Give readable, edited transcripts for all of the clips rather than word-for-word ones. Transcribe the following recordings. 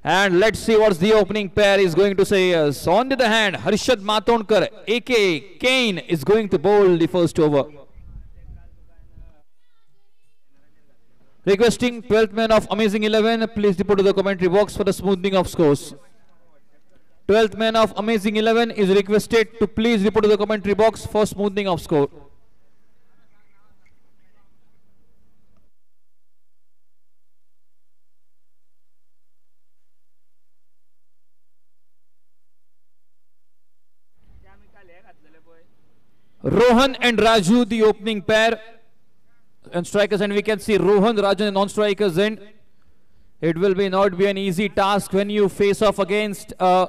And let's see what the opening pair is going to say. Yes. On the other hand, Harshad Matonkar, aka Kane, is going to bowl the first over. Requesting 12th man of Amazing 11, please report to the commentary box for the smoothing of scores. 12th man of Amazing 11 is requested to please report to the commentary box for smoothing of score. Rohan and Raju, the opening pair and strikers, and we can see Rohan, Raju and non-strikers end. It will not be an easy task when you face off against a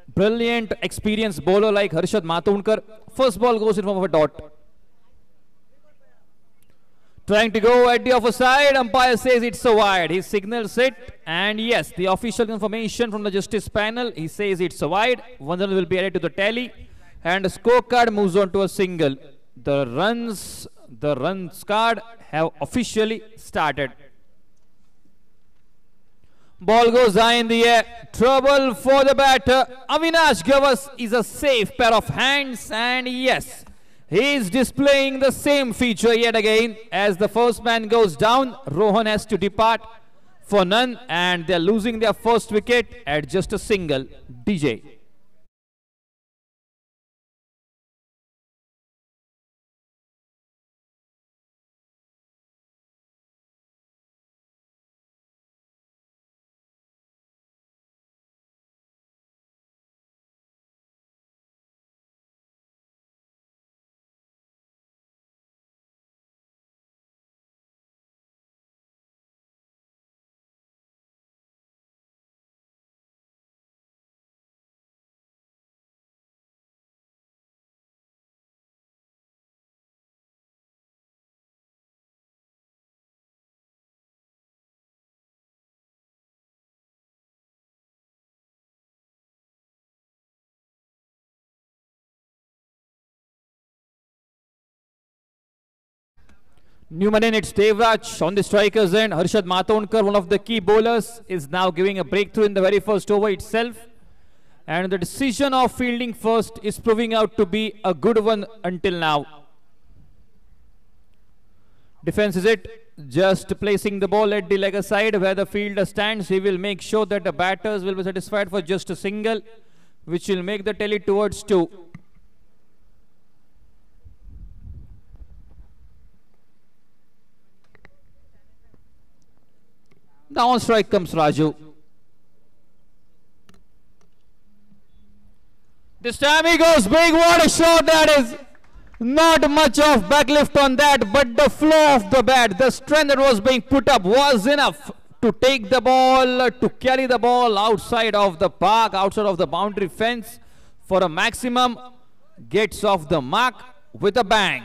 brilliant, experienced bowler like Harshad Matonkar. First ball goes in form of a dot. Trying to go at the offside, umpire says it's a wide. He signals it, and yes, the official confirmation from the justice panel, he says it's a wide. One run will be added to the tally, and the scorecard moves on to a single. The runs card have officially started. Ball goes high in the air. Trouble for the batter. Avinash Gavas is a safe pair of hands, and yes, he is displaying the same feature yet again. As the first man goes down, Rohan has to depart for none, and they're losing their first wicket at just a single. DJ. Newman in, it's Devraj on the strikers end. Harshad Matonkar, one of the key bowlers, is now giving a breakthrough in the very first over itself. And the decision of fielding first is proving out to be a good one until now. Defense is it. Just placing the ball at the leg side where the fielder stands. He will make sure that the batters will be satisfied for just a single, which will make the tally towards 2. Now on strike comes Raju. This time he goes big. What a shot that is. Not much of backlift on that, but the flow of the bat, the strength that was being put up was enough to take the ball, to carry the ball outside of the park, outside of the boundary fence for a maximum. Gets off the mark with a bang.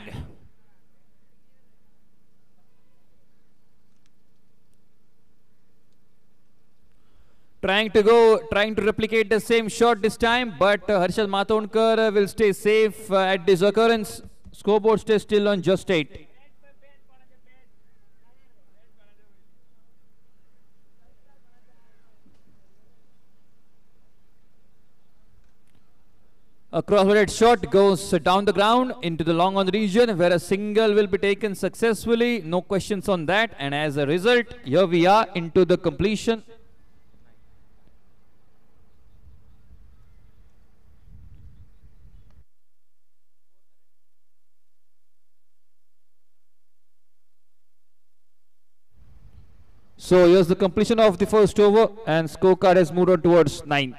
Trying to replicate the same shot this time, but Harshad Matonkar will stay safe at this occurrence. Scoreboard stays still on just 8. A cross-headed shot goes down the ground into the long on region where a single will be taken successfully. No questions on that, and as a result, here we are into the completion. So here's the completion of the first over, and scorecard has moved on towards 9.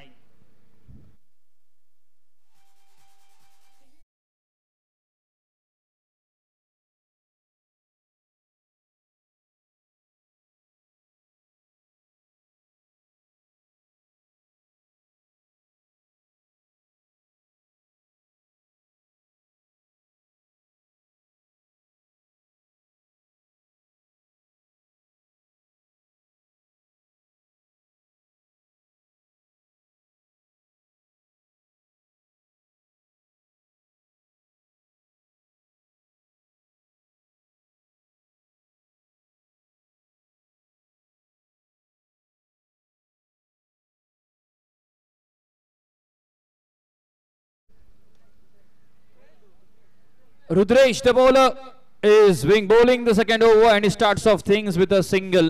Rudresh, the bowler, is bowling the second over, and he starts off things with a single.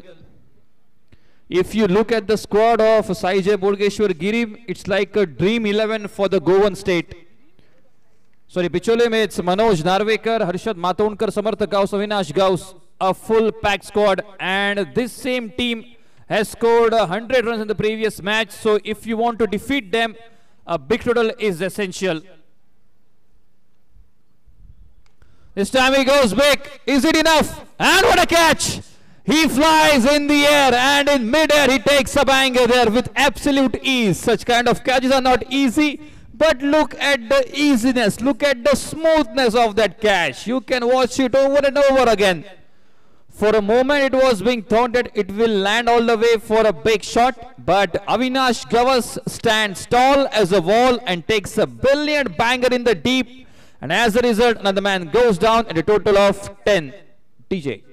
If you look at the squad of Saijay Bolgeshwar Giri, it's like a dream 11 for the Goan state. Sorry, Bichole mein it's Manoj Narvekar, Harshad Matondkar, Samarth Gauss, Avinash Gauss, a full pack squad, and this same team has scored 100 runs in the previous match. So if you want to defeat them, a big total is essential. This time he goes big. Is it enough? And what a catch! He flies in the air, and in mid-air he takes a banger there with absolute ease. Such kind of catches are not easy, but look at the easiness, look at the smoothness of that catch. You can watch it over and over again. For a moment it was being thought that it will land all the way for a big shot, but Avinash Gauss stands tall as a wall and takes a brilliant banger in the deep, and as a result another man goes down at a total of 10. TJ.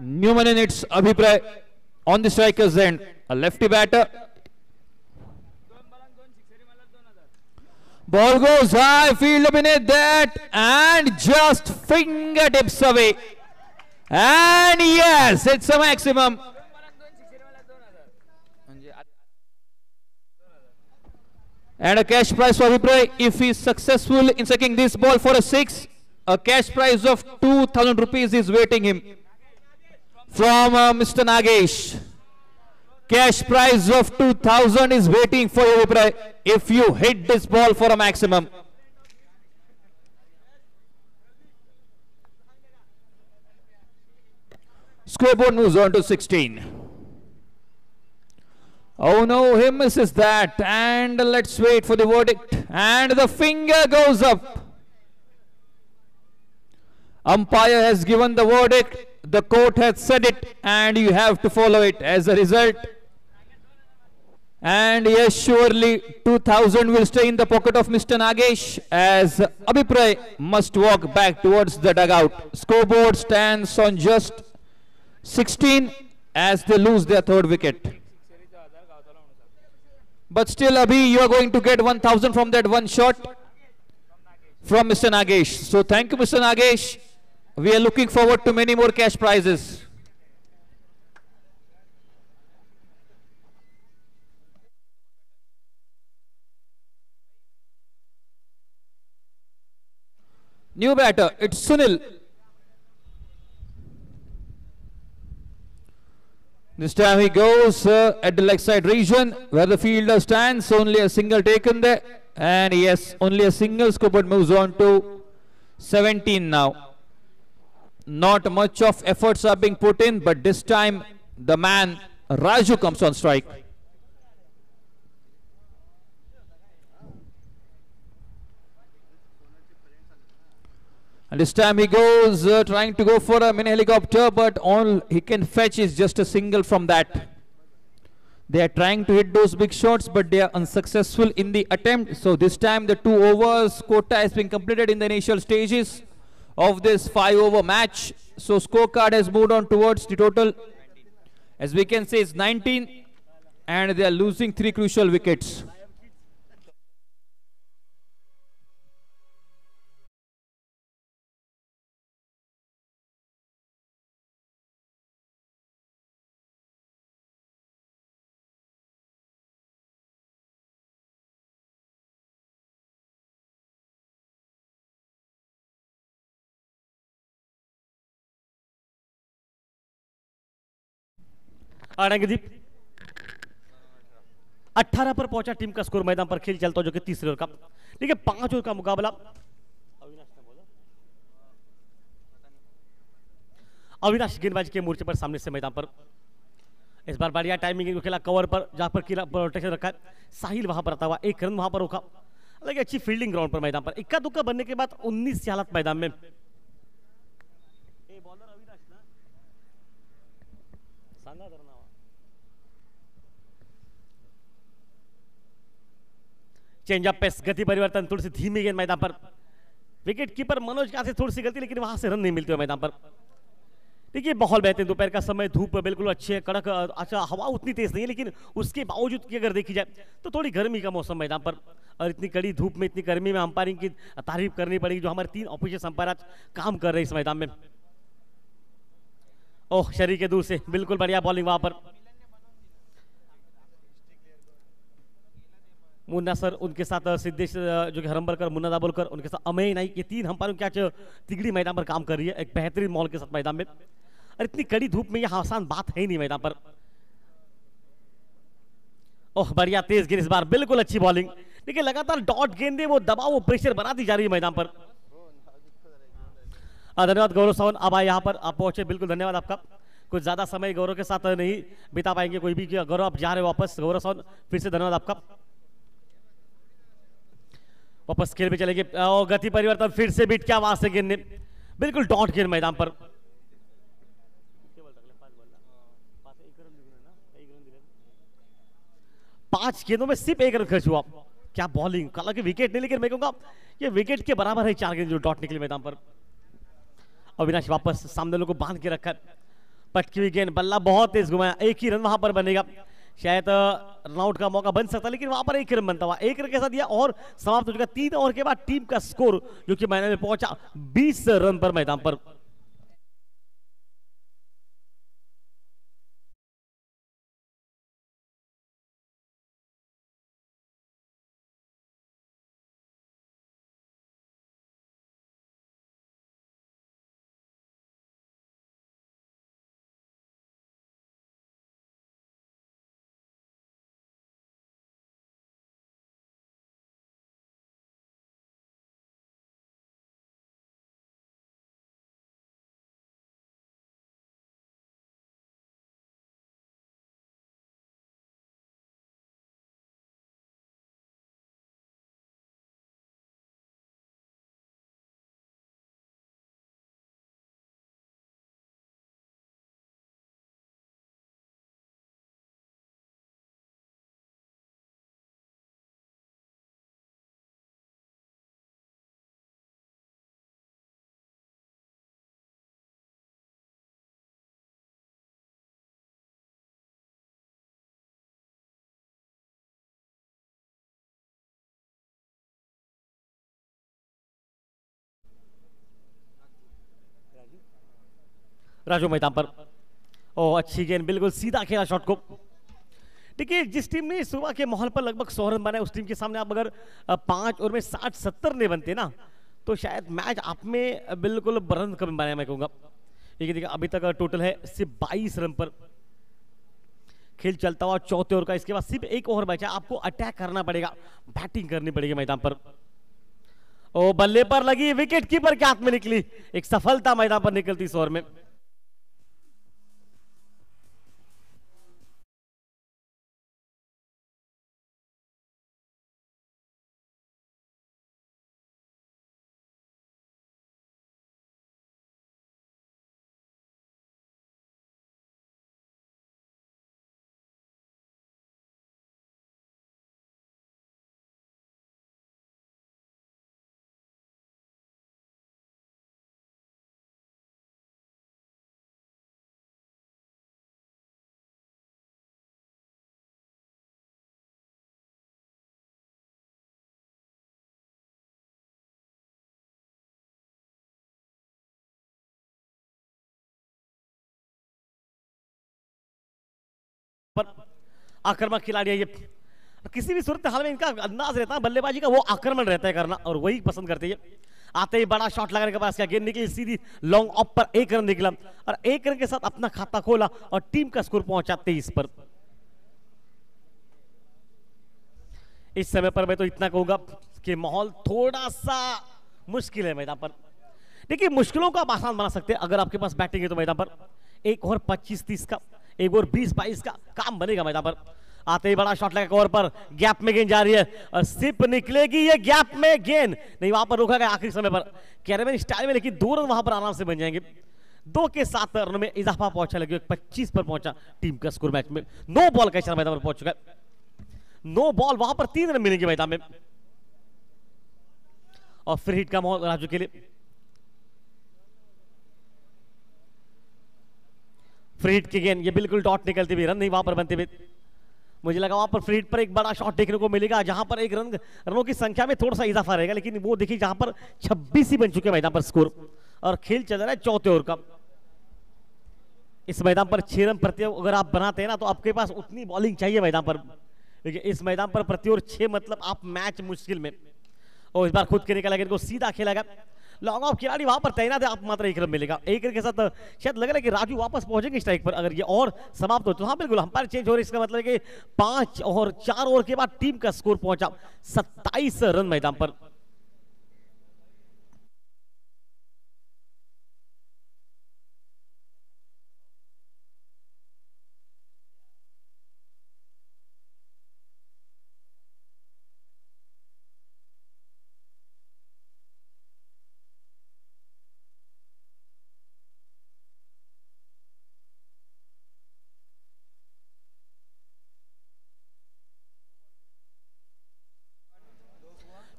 Newman in its Abhipray on the striker's end, a lefty batter. Ball goes high, field beneath that, and just fingertips away. And yes, it's a maximum. And a cash prize for Abhipray if he is successful in secking this ball for a 6. A cash prize of 2,000 rupees is waiting him from Mr. Nagesh. Cash prize of 2,000 is waiting for you if you hit this ball for a maximum. Scoreboard moves on to 16. Oh no, he misses that, and let's wait for the verdict. And the finger goes up. Umpire has given the verdict. The court has said it, and you have to follow it as a result. And yes, surely 2,000 will stay in the pocket of Mr. Nagesh as Abhipray must walk back towards the dugout. Scoreboard stands on just 16 as they lose their third wicket. But still, Abhi, you are going to get 1,000 from that one shot from Mr. Nagesh. So thank you, Mr. Nagesh. We are looking forward to many more cash prizes. New batter, it's Sunil. This time he goes at the leg side region where the fielder stands. Only a single taken there. And yes, only a single. Scoreboard moves on to 17 now. Not much of efforts are being put in, but this time the man Raju comes on strike. And this time he goes trying to go for a mini helicopter, but all he can fetch is just a single from that. They are trying to hit those big shots, but they are unsuccessful in the attempt. So this time the 2 overs quota has been completed in the initial stages of this 5-over match. So scorecard has moved on towards the total. As we can say, it's 19, and they are losing 3 crucial wickets. आनंददीप 18 पर पहुंचा team का score मैदान पर खेल चलता हो जो कि तीसरे ओवर का देखिए 5 ओवर का मुकाबला अविनाश गेंदबाजी के मोर्चे पर सामने से मैदान पर इस बार बढ़िया टाइमिंग खेला कवर पर जहां पर किला प्रोटेक्शन रखा है साहिल वहां पर आता हुआ 1 रन वहां पर रोका लगे अच्छी फील्डिंग ग्राउंड पर मैदान पर इक्का दुक्का बनने के बाद 19 हालत मैदान में बॉलर अविनाश ना सांगा करना चेंजअप पे गति परिवर्तन, थोड़ी सी धीमी गेंद मैदान पर, विकेट कीपर मनोज का से थोड़ी सी गलती, लेकिन वहां से रन नहीं मिलते हुए मैदान पर। देखिए माहौल बेहतरीन, दोपहर का समय, धूप बिल्कुल अच्छी है, कड़क, अच्छा हवा उतनी तेज नहीं है, लेकिन उसके बावजूद की अगर देखी जाए तो थोड़ी गर्मी का मौसम मैदान पर, और इतनी कड़ी धूप में, इतनी गर्मी में अंपायरिंग की तारीफ करनी पड़ेगी जो हमारे 3 ऑफिशियल अंपायर आज काम कर रहे हैं इस मैदान में। ओह, शरीर के दूर से बिल्कुल बढ़िया बॉलिंग वहां पर, मुन्ना सर, उनके साथ सिद्धेश जो कि हरम्बरकर, मुन्ना दाभोलकर, उनके साथ अमेय नाइक, ये 3 अंपायरों की आज तिगड़ी मैदान पर काम कर रही है एक बेहतरीन माहौल के साथ मैदान में। और इतनी कड़ी धूप में यह आसान बात है ही नहीं मैदान पर। ओह, बढ़िया तेज गेंद इस बार, बिल्कुल अच्छी बॉलिंग, देखिए लगातार डॉट गेंदे, वो दबाव, वो प्रेशर बनाती जा रही है मैदान पर। धन्यवाद गौरव सावन, अब आए यहाँ पर, आप पहुंचे, बिल्कुल धन्यवाद आपका। कुछ ज्यादा समय गौरव के साथ नहीं बिता पाएंगे कोई भी, गौरव आप जा रहे हो वापस, गौरव सावन फिर से धन्यवाद आपका। वापस खेल में चलेंगे, गति परिवर्तन, फिर से बीट किया वहां से गेंद ने, बिल्कुल डॉट गेंद मैदान पर। 5 गेंदों में सिर्फ 1 रन खर्च हुआ, क्या बॉलिंग, हालांकि विकेट नहीं, लेकिन मैं कहूंगा ये विकेट के बराबर है 4 गेंद जो डॉट निकली मैदान पर। अविनाश वापस सामने लोगों को बांध के रखा, पटकी हुई गेंद, बल्ला बहुत तेज घुमाया, 1 ही रन वहां पर बनेगा, शायद रन आउट का मौका बन सकता, लेकिन वहां पर 1 रन बनता हुआ, 1 रन के साथ दिया और समाप्त हो चुका। 3 ओवर के बाद टीम का स्कोर जो कि मैदान में पहुंचा 20 रन पर मैदान पर। राजू मैदान पर, ओ अच्छी गेंद, बिल्कुल सीधा खेला शॉट को। देखिए जिस टीम ने सुबह के माहौल पर लगभग 100 रन बनाए, उस टीम के सामने आप अगर 5 ओवर में 60-70 नहीं बनते ना, तो शायद मैच आप में बिल्कुल रन कम बनाया मैं कहूंगा। देखिए अभी तक टोटल है सिर्फ 22 रन पर खेल चलता हुआ 4थे ओवर का, इसके बाद सिर्फ 1 ओवर बचा, आपको अटैक करना पड़ेगा, बैटिंग करनी पड़ेगी मैदान पर। ओ बल्ले पर लगी, विकेट कीपर के हाथ में निकली, एक सफलता मैदान पर निकलती इस ओवर में। पर आक्रामक खिलाड़ी है ये, किसी भी सूरत हाल में इनका अंदाज रहता है बल्लेबाजी का, वो आक्रमण रहता है करना और वही पसंद करते हैं। आते ही बड़ा शॉट लगाने के बाद क्या गेंद निकली सीधी लॉन्ग ऑफ पर, 1 रन निकला और 1 रन के साथ अपना खाता खोला और टीम का स्कोर पहुंचा 23 पर। इस समय पर मैं तो इतना कहूंगा कि माहौल थोड़ा सा मुश्किल है मैदान पर। देखिए मुश्किलों को आप आसान बना सकते हैं अगर आपके पास बैटिंग है तो मैदान पर। 1 ओवर 25-30 का, 1 ओवर 20-22 का काम बनेगा मैदान पर। आते ही बड़ा शॉट लगा ओवर पर, गैप में गेंद जा रही है और सिर्फ निकलेगी ये गैप में गेंद, नहीं वहां पर रोका गया आखिरी समय पर कैरेबियन स्टाइल में, लेकिन 2 रन वहां पर आराम से बन जाएंगे। 2 के 7 रन में इजाफा पहुंचा, लगे 25 पर पहुंचा टीम का स्कोर मैच में। 9 बॉल का इशारा मैदान पर पहुंच चुका है, 9 बॉल वहां पर 3 रन मिलेंगे मैदान में। और फ्री हिट का माहौल राजू के लिए। फ्री हिट की गेंद, ये बिल्कुल डॉट निकलती हुई, रन नहीं वहां पर बनते हुए। मुझे लगा वहां पर फ्री हिट पर एक बड़ा शॉट देखने को मिलेगा, जहां पर एक रनों की संख्या में थोड़ा सा इजाफा रहेगा, लेकिन वो देखिए जहां पर 26 ही बन चुके हैं मैदान पर स्कोर, और खेल चल रहा है चौथे ओवर का। इस मैदान पर 6 रन प्रति ओवर अगर आप बनाते हैं ना, तो आपके पास उतनी बॉलिंग चाहिए मैदान पर। देखिए इस मैदान पर प्रति ओवर 6 मतलब आप मैच मुश्किल में। और इस बार खुद के निकला को सीधा खेला गया, लॉन्ग ऑफ खिलाड़ी वहां पर तैनात है, आप मात्र 1 रन मिलेगा। 1 रन के साथ शायद लग रहा है कि राजू वापस पहुंचेंगे स्ट्राइक पर, अगर ये और समाप्त हो तो। हाँ बिल्कुल, अंपायर चेंज हो रही, इसका मतलब है कि 5 और 4 ओवर के बाद टीम का स्कोर पहुंचा 27 रन मैदान पर।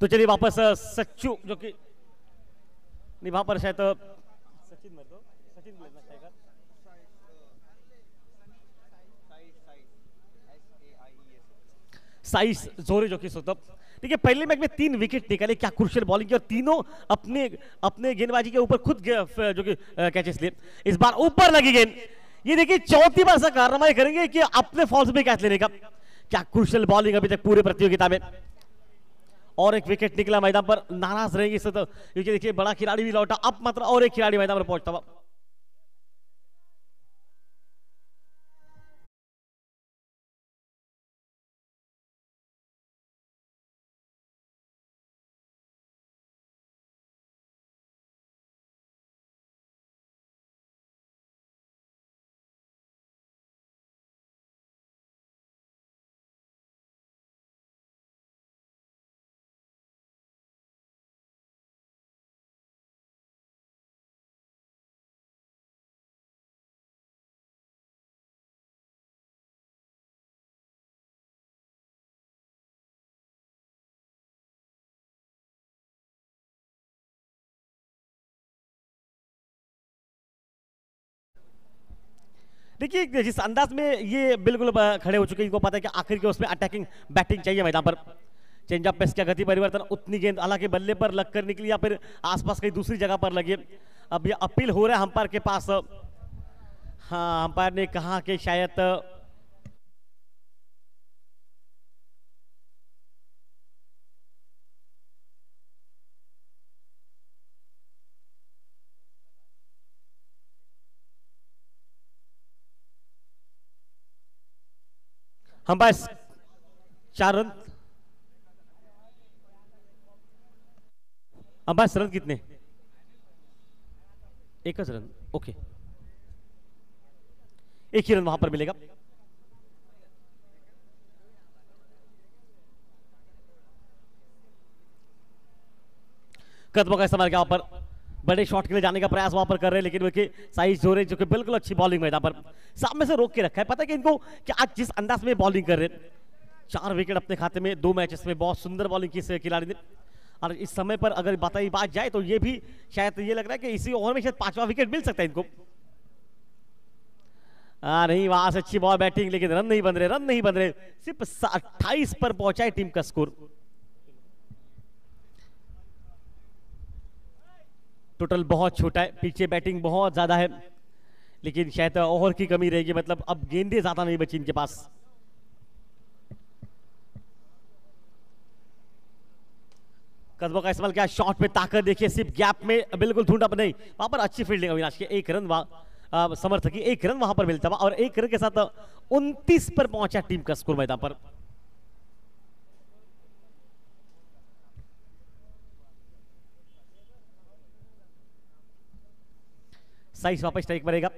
तो चलिए वापस सच्चू, जो कि नहीं वहां पर शायद सचिन मर दो, सचिन साइस जोरे जो कि देखिए पहले मैच में 3 विकेट निकाले, क्या क्रूशियल बॉलिंग की, और तीनों अपने अपने गेंदबाजी के ऊपर खुद जो कि कैचेस लिए। इस बार ऊपर लगी गेंद, ये देखिए चौथी बार ऐसा कारनामा करेंगे कि अपने फॉल्स में कैच लेने का। क्या क्रूशियल बॉलिंग अभी तक पूरे प्रतियोगिता में। और एक विकेट निकला मैदान पर, नाराज रहेंगे इससे तो, क्योंकि देखिए बड़ा खिलाड़ी भी लौटा, अब मात्र और एक खिलाड़ी मैदान पर पहुंचता हुआ। देखिए जिस अंदाज में ये बिल्कुल खड़े हो चुके हैं, इनको पता है कि आखिर के उसमें अटैकिंग बैटिंग चाहिए मैदान पर। चेंजअप पे इसका गति परिवर्तन, उतनी गेंद हालांकि बल्ले पर लगकर निकली या फिर आसपास कहीं दूसरी जगह पर लगी। अब ये अपील हो रहा है अंपायर के पास। हाँ, अंपायर ने कहा कि शायद अंपायर 4 रन। अंपायर रन कितने? 1 रन, ओके, 1 ही रन वहां पर मिलेगा। कदमों का इस्तेमाल वहां पर बड़े शॉट के लिए जाने का प्रयास वहां पर कर रहे हैं, लेकिन वे साइज जोरे जो कि बिल्कुल अच्छी बॉलिंग मैदान पर सामने से रोक के रखा है। पता है कि इनको कि आज जिस अंदाज में बॉलिंग कर रहे हैं, 4 विकेट अपने खाते में 2 मैचेस में, बहुत सुंदर बॉलिंग की इस खिलाड़ी ने। और इस समय पर अगर बताई बात जाए तो ये भी शायद ये लग रहा है कि इसी ओवर में शायद 5वां विकेट मिल सकता है इनको। नहीं, वहां से अच्छी बॉल बैटिंग, लेकिन रन नहीं बन रहे। सिर्फ 28 पर पहुंचा है टीम का स्कोर। टोटल बहुत छोटा है, पीछे बैटिंग बहुत ज्यादा है, लेकिन शायद ओवर की कमी रहेगी, मतलब अब गेंदें ज्यादा नहीं बची इनके पास। कदमों का इस्तेमाल किया, शॉट पे ताकत देखिए, सिर्फ गैप में बिल्कुल ढूंढा नहीं, वहां पर अच्छी फील्डिंग अविनाश की। 1 रन समर्थक की 1 रन वहां पर मिलता हुआ, और 1 रन के साथ 29 पर पहुंचा टीम का स्कोर मैदान पर। साइस वापस स्ट्राइक मरेगा,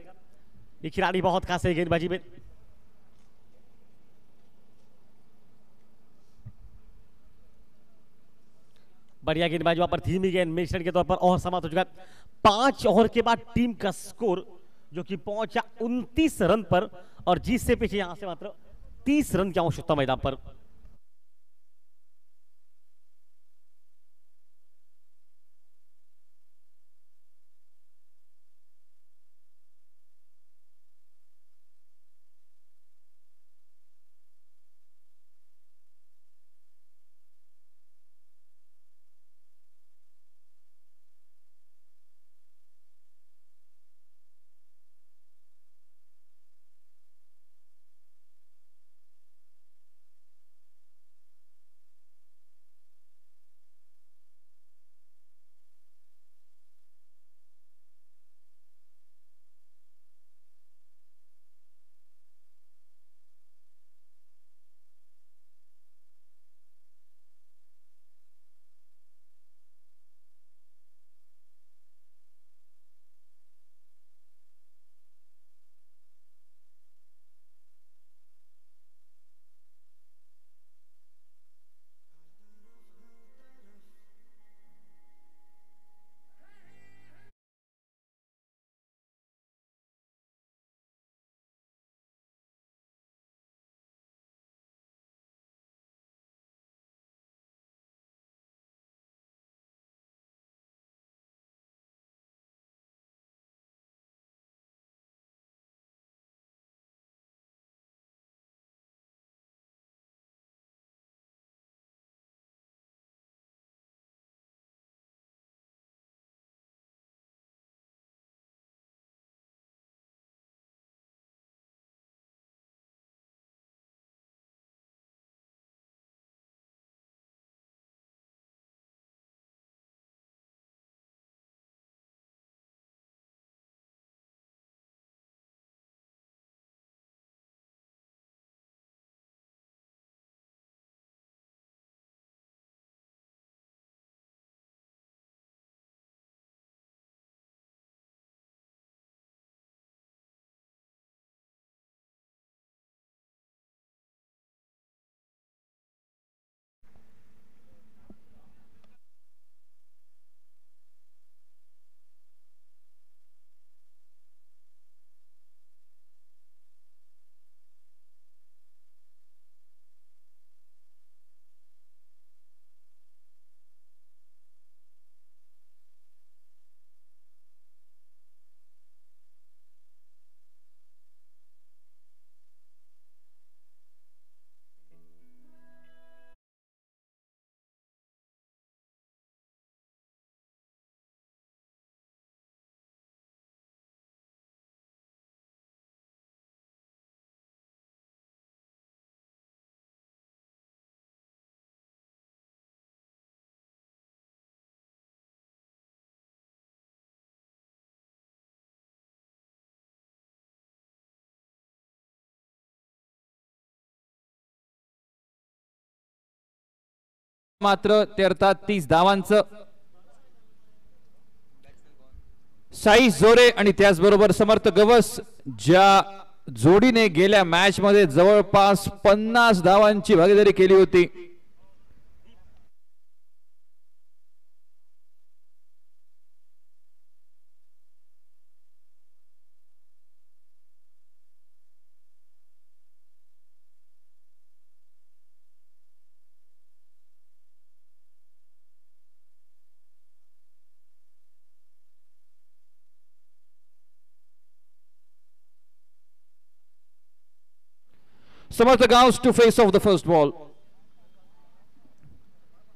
ये खिलाड़ी बहुत खास है गेंदबाजी में। बढ़िया गेंदबाजी वहां पर, धीमी गेंद मिश्रण के तौर पर, और समाप्त हो चुका है 5 ओवर के बाद टीम का स्कोर जो कि पहुंचा 29 रन पर, और जीत से पीछे यहां से मात्र 30 रन की आवश्यकता मैदान पर। मात्र ते अर्थात 30 धावांचं. साई जोरे आणि त्याचबरोबर समर्थ गवस ज्या जोडीने गेल्या मॅच मध्ये जवळपास 50 धावांची भागीदारी केली होती. Samarth Gavas to face off the first ball.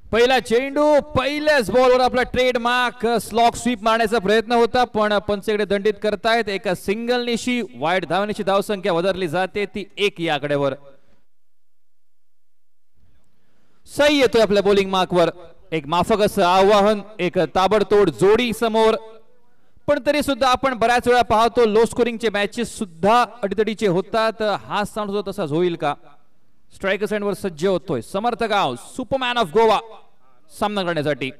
पहिला चेंडू पहिल्याच बॉलवर आपला ट्रेडमार्क स्लॉक स्वीप मारण्याचा प्रयत्न होता, पण पंचेकडे दंडित करतायत. एका सिंगल निशी वाईट धावण्याची धावसंख्या वधारली जाते, ती 1 या आकड्यावर. सई येतोय आपल्या बॉलिंग मार्कवर. एक माफक असं आवाहन, एक ताबडतोड जोडी समोर. पण तरी सुद्धा आपण बऱ्याच वेळा पाहतो लो स्कोरिंगचे मॅचेस सुद्धा अडीतडीचे होतात. हा सामना सुद्धा तसाच होईल का? स्ट्रायकर एंडवर सज्ज होतोय समर्थ गाव, सुपरमॅन ऑफ गोवा सामना करण्यासाठी.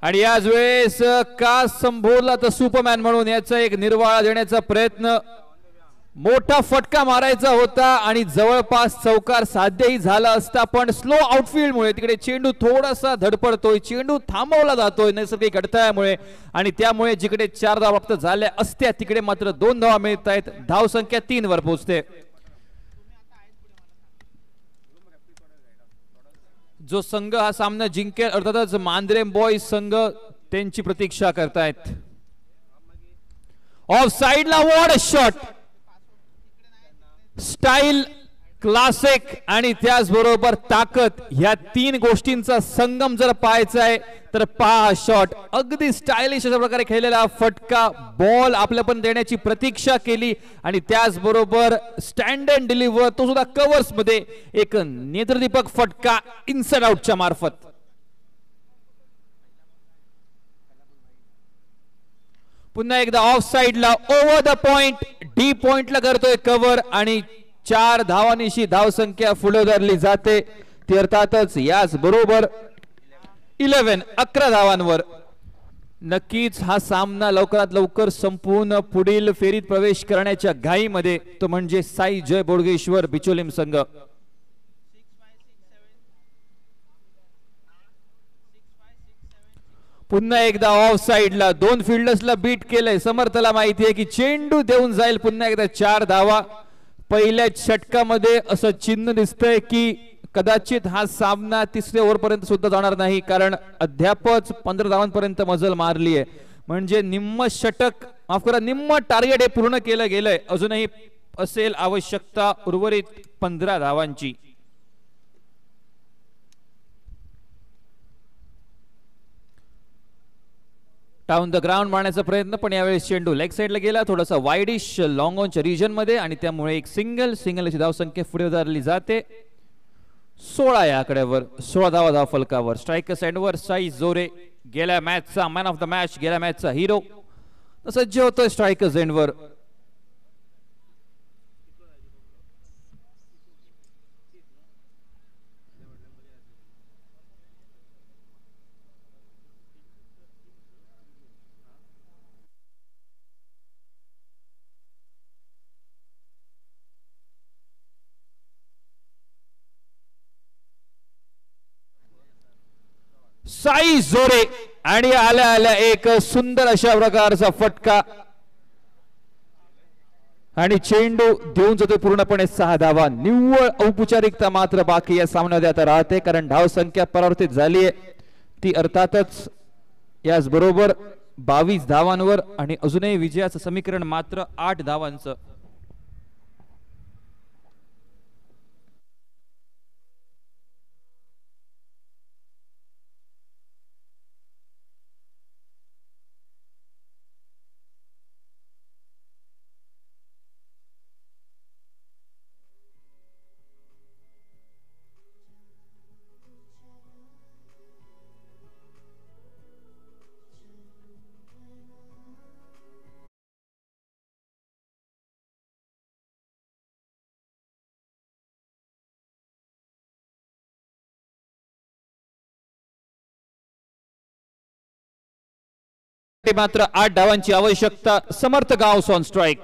आणि याच वेळेस का संबोधला तर सुपरमॅन म्हणून याचा एक निर्वाळा देण्याचा प्रयत्न. मोठा फटका मारायचा होता आणि जवळपास चौकार साध्यही झाला असता, पण स्लो आउटफील्ड मुळे तिकडे चेंडू थोडासा धडपडतोय, चेंडू थांबवला जातोय नैसर्गिक अडथळ्यामुळे. आणि त्यामुळे जिकडे 4 धावा प्राप्त झाल्या असत्या तिकडे मात्र 2 धावा मिळत आहेत. धाव संख्या 3 वर पोहोचते. जो संघ हा सामना जिंकेल अर्थातच मांद्रे बॉयज संघ त्यांची प्रतीक्षा करतायत. ऑफ साइडला what a shot. Style, classic आणि त्याचबरोबर ताकद ह्या 3 गोष्टींचा संगम जर पाहायचा आहे तर पहा शॉट. अगदी स्टायलिश अशा प्रकारे खेळलेला फटका, बॉल आपल्या पण देण्याची प्रतीक्षा केली आणि त्याचबरोबर स्टँड अँड डिलिव्हर, तो सुद्धा कव्हर्स मध्ये एक नेत्रदीपक फटका इनसाइड आउटच्या मार्फत. पुन्हा एकदा ऑफ साइडला ओव्हर द पॉइंट, डी पॉइंटला करतोय कव्हर आणि 4 धावांनीशी धावसंख्या पुढे धरली जाते. ती अर्थातच याच बरोबर 11 धावांवर. नक्कीच हा सामना लवकरात लवकर संपूर्ण पुढील फेरीत प्रवेश करण्याच्या घाईमध्ये, तो म्हणजे साई जय बोडगेश्वर बिचोलीम संघ. पुन्हा एकदा ऑफ साइडला 2 फिल्डर्सला बीट केलंय. समर्थला माहिती आहे की चेंडू देऊन जाईल. पुन्हा एकदा 4 धावा. पहिल्या षटकामध्ये असं चिन्ह दिसतंय की कदाचित हा सामना 3ऱ्या ओव्हरपर्यंत सुद्धा जाणार नाही, कारण अद्यापच 15 धावांपर्यंत मजल मारली आहे. म्हणजे निम्म षटक, माफ करा, निम्म टार्गेट हे पूर्ण केलं गेलंय. अजूनही असेल आवश्यकता उर्वरित 15 धावांची. डाऊन द ग्राउंड मारण्याचा प्रयत्न, पण यावेळेस चेंडू लेग साइडला गेला, थोडासा वाईडिश लॉंग ऑनच्या रिजन मध्ये आणि त्यामुळे एक सिंगलची धावसंख्या पुढे धरली जाते. 16 या आकड्यावर, 16 धाव फलकावर. स्ट्रायकर एंडवर साई जोरे, गेल्या मॅचचा मॅन ऑफ द मॅच, गेल्या मॅचचा हिरो सज्ज होतोय स्ट्रायकर एंडवर. साई जोरे आणि आल्या आल्या एक सुंदर अशा प्रकारचा फटका आणि चेंडू देऊन जातो पूर्णपणे 6 धावा. निव्वळ औपचारिकता मात्र बाकी या सामन्यामध्ये आता राहते, कारण धाव संख्या परावर्तित झाली आहे. ती अर्थातच याच बरोबर 22 धावांवर आणि अजूनही विजयाचं समीकरण मात्र 8 धावांचं. साठी मात्र 8 धावांची आवश्यकता. समर्थ गावस ऑन स्ट्राइक.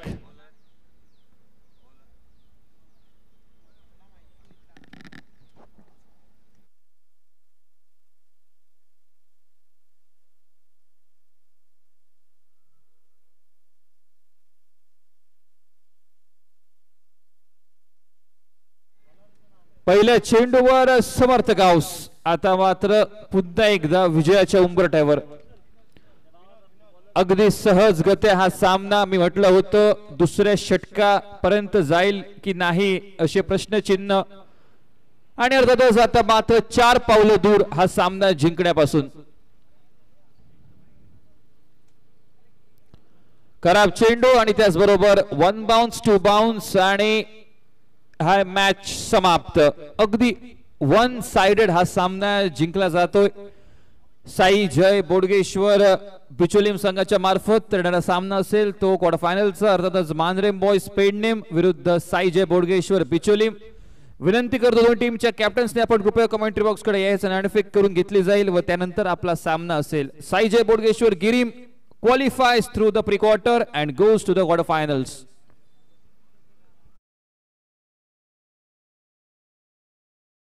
पहिल्या चेंडूवर समर्थ गावस. आता मात्र पुन्हा एकदा विजयाच्या उंबरठ्यावर. अगदी सहज गत्या हा सामना. मी म्हटलं होतं दुसऱ्या षटकापर्यंत जाईल की नाही असे प्रश्नचिन्ह, आणि अर्थातच आता मात्र 4 पावलं दूर हा सामना जिंकण्यापासून. खराब चेंडू आणि त्याचबरोबर 1 बाउन्स 2 बाउन्स आणि हा मॅच समाप्त. अगदी 1 साइडेड हा सामना जिंकला जातोय. साई जय बोडगेश्वर बिचोलीम संघाच्या मार्फत येणारा सामना असेल तो क्वार्टर फायनलचा. अर्थातच मानरेम बॉयज पेडनेम विरुद्ध साई जय बोडगेश्वर बिचोलीम. विनंती करतो दोन टीमच्या कॅप्टन्सने आपण कृपया कमेंट्री बॉक्स कडे यायचं नॅनफिक करून घेतली जाईल व त्यानंतर आपला सामना असेल. साई जय बोडगेश्वर गिरीम qualifies through the pre-quarter and goes to the quarterfinals.